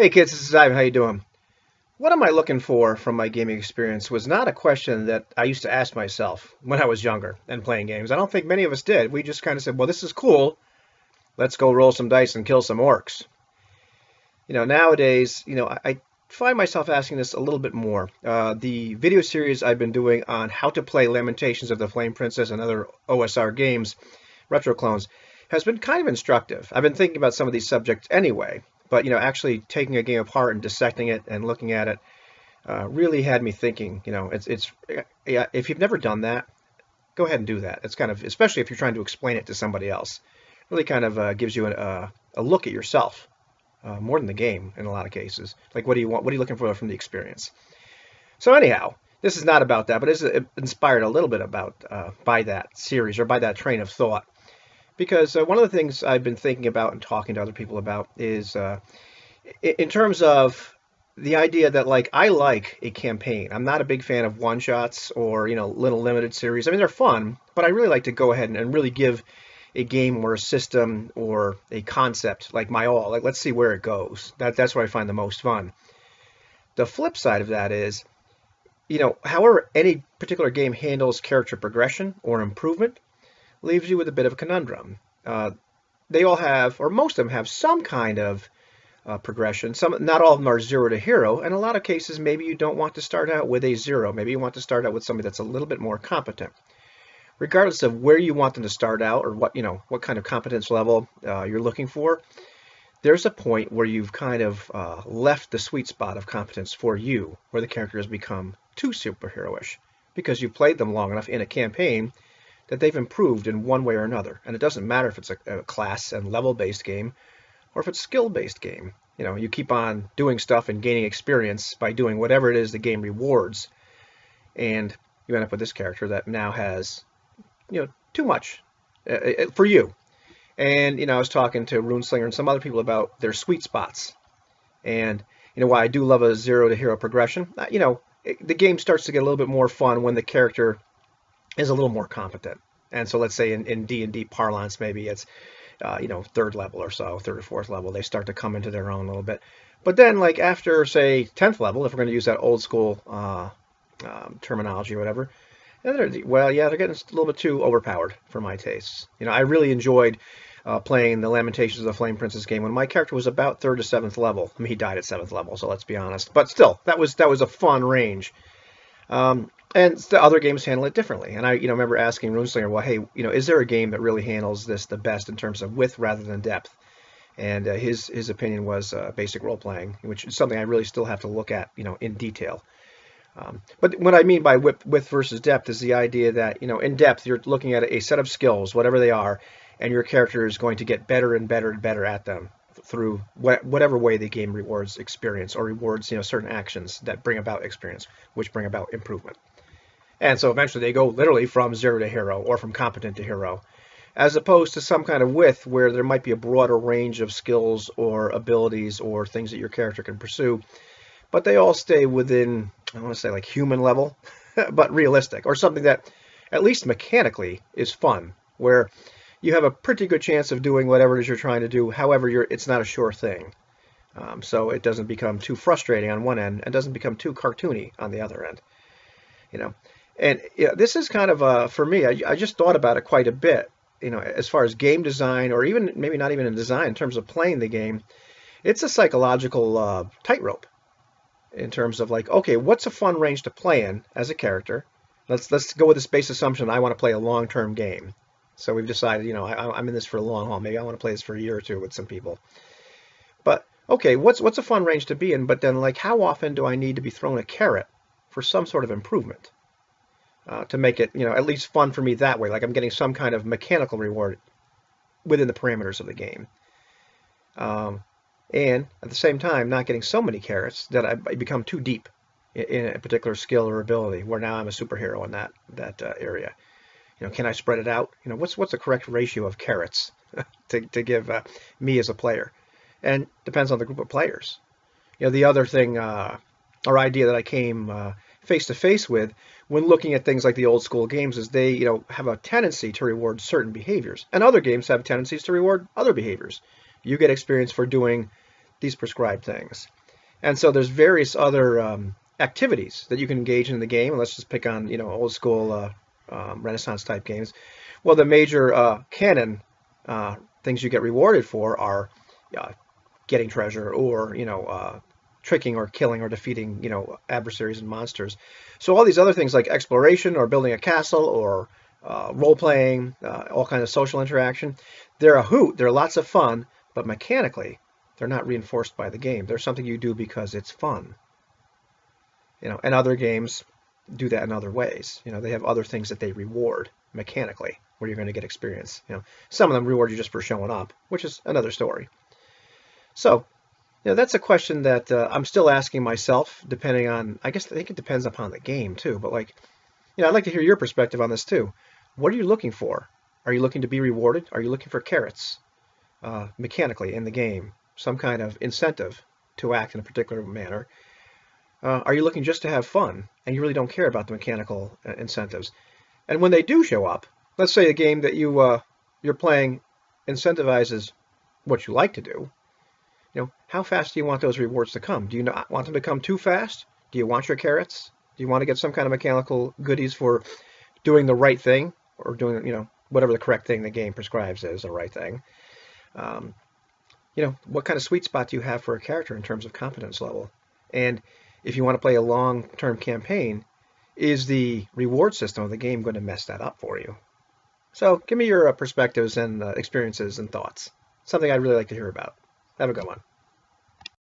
Hey kids, this is Ivan. How you doing? What am I looking for from my gaming experience was not a question that I used to ask myself when I was younger and playing games. I don't think many of us did. We just kind of said, well, this is cool. Let's go roll some dice and kill some orcs. Nowadays, I find myself asking this a little bit more. The video series I've been doing on how to play Lamentations of the Flame Princess and other OSR games, retro clones, has been kind of instructive. I've been thinking about some of these subjects anyway, but actually taking a game apart and dissecting it and looking at it really had me thinking. Yeah, if you've never done that, go ahead and do that. It's kind of, especially if you're trying to explain it to somebody else, really kind of gives you a look at yourself more than the game in a lot of cases. Like, what do you want? What are you looking for from the experience? So anyhow, this is not about that, but it's inspired a little bit about by that series or by that train of thought. Because one of the things I've been thinking about and talking to other people about is in terms of the idea that like I like a campaign. I'm not a big fan of one shots or little limited series. I mean they're fun, but I really like to go ahead and really give a game or a system or a concept like my all. Like let's see where it goes. That's where I find the most fun. The flip side of that is, however any particular game handles character progression or improvement leaves you with a bit of a conundrum. They all have, or most of them have, some kind of progression. Not all of them are zero to hero. In a lot of cases, maybe you don't want to start out with a zero. Maybe you want to start out with somebody that's a little bit more competent. Regardless of where you want them to start out or what kind of competence level you're looking for, there's a point where you've kind of left the sweet spot of competence for you, where the character has become too superheroish because you've played them long enough in a campaign that they've improved in one way or another. And it doesn't matter if it's a class and level-based game or if it's a skill-based game. You keep on doing stuff and gaining experience by doing whatever it is the game rewards. And you end up with this character that now has, too much for you. And, I was talking to Runeslinger and some other people about their sweet spots. And, why I do love a zero to hero progression, the game starts to get a little bit more fun when the character is a little more competent. And so let's say in D&D parlance, maybe it's, third level or so, third or fourth level, they start to come into their own a little bit. But then like after, say, 10th level, if we're going to use that old school terminology or whatever, they're getting a little bit too overpowered for my tastes. I really enjoyed playing the Lamentations of the Flame Princess game when my character was about 3rd to 7th level. I mean, he died at 7th level, so let's be honest. But still, that was a fun range. And the other games handle it differently. And I, remember asking Runeslinger, well, hey, is there a game that really handles this the best in terms of width rather than depth? And his opinion was basic role playing, which is something I really still have to look at, in detail. But what I mean by width versus depth is the idea that, in depth, you're looking at a set of skills, whatever they are, and your character is going to get better and better and better at them through whatever way the game rewards experience or rewards, certain actions that bring about experience, which bring about improvement. And so eventually they go literally from zero to hero or from competent to hero, as opposed to some kind of width where there might be a broader range of skills or abilities or things that your character can pursue, but they all stay within, I want to say like human level, but realistic, or something that at least mechanically is fun, where you have a pretty good chance of doing whatever it is you're trying to do. However, it's not a sure thing. So it doesn't become too frustrating on one end and doesn't become too cartoony on the other end. And this is kind of for me, I just thought about it quite a bit, as far as game design, or even maybe not even in design, in terms of playing the game. It's a psychological tightrope in terms of like, okay, what's a fun range to play in as a character? Let's go with this base assumption I want to play a long-term game. So we've decided, I'm in this for a long haul. Maybe I want to play this for a year or two with some people. But okay, what's a fun range to be in? But then like, how often do I need to be thrown a carrot for some sort of improvement? To make it, at least fun for me that way. Like I'm getting some kind of mechanical reward within the parameters of the game. And at the same time, not getting so many carrots that I become too deep in a particular skill or ability, where now I'm a superhero in that area. Can I spread it out? What's the correct ratio of carrots to give me as a player? And depends on the group of players. The other thing or idea that I came face to face with when looking at things like the old school games is they, have a tendency to reward certain behaviors, and other games have tendencies to reward other behaviors. You get experience for doing these prescribed things. And so there's various other activities that you can engage in the game. Let's just pick on, old school Renaissance type games. Well, the major canon things you get rewarded for are getting treasure, or tricking or killing or defeating adversaries and monsters. So all these other things like exploration or building a castle or role playing, all kinds of social interaction, they're a hoot. They're lots of fun, but mechanically they're not reinforced by the game. They're something you do because it's fun. And other games do that in other ways. They have other things that they reward mechanically where you're going to get experience. Some of them reward you just for showing up, which is another story. So, that's a question that I'm still asking myself, depending on, I think it depends upon the game too, but I'd like to hear your perspective on this too. What are you looking for? Are you looking to be rewarded? Are you looking for carrots mechanically in the game? Some kind of incentive to act in a particular manner? Are you looking just to have fun and you really don't care about the mechanical incentives? And when they do show up, let's say a game that you're playing incentivizes what you like to do. How fast do you want those rewards to come? Do you not want them to come too fast? Do you want your carrots? Do you want to get some kind of mechanical goodies for doing the right thing, or doing, whatever the correct thing the game prescribes is the right thing? What kind of sweet spot do you have for a character in terms of competence level? And if you want to play a long-term campaign, is the reward system of the game going to mess that up for you? So give me your perspectives and experiences and thoughts. Something I'd really like to hear about. Have a good one.